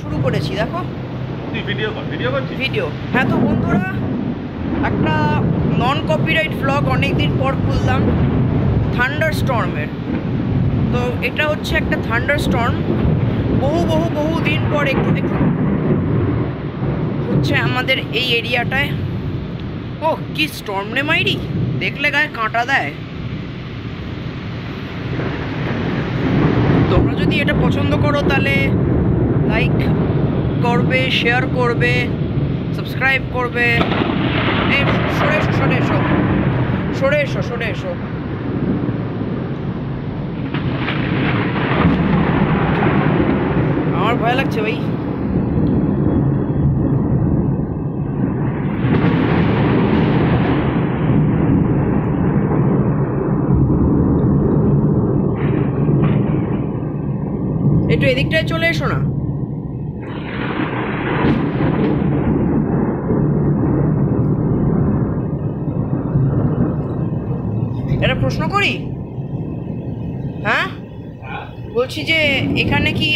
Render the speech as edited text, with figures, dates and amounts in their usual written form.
শুরু করেছি, দেখো ভিডিও। হ্যাঁ, তো বন্ধুরা, একটা নন কপিরাইট ব্লগ অনেকদিন পর খুললাম থান্ডার স্টর্মের। তো এটা হচ্ছে একটা থান্ডার স্টর্ম, বহু দিন পর একটু হচ্ছে আমাদের এই এরিয়াটায়। ও কি স্টর্ম রে মাইরি, দেখলে গায়ে কাঁটা দেয়। তোমরা যদি এটা পছন্দ করো তাহলে লাইক করবে, শেয়ার করবে, সাবস্ক্রাইব করবে। এই সরে এসো। আমার ভয় লাগছে ভাই। একটু এদিকটায় চলে এসো না। একটা প্রশ্ন করি, হ্যাঁ বলছি যে এখানে কি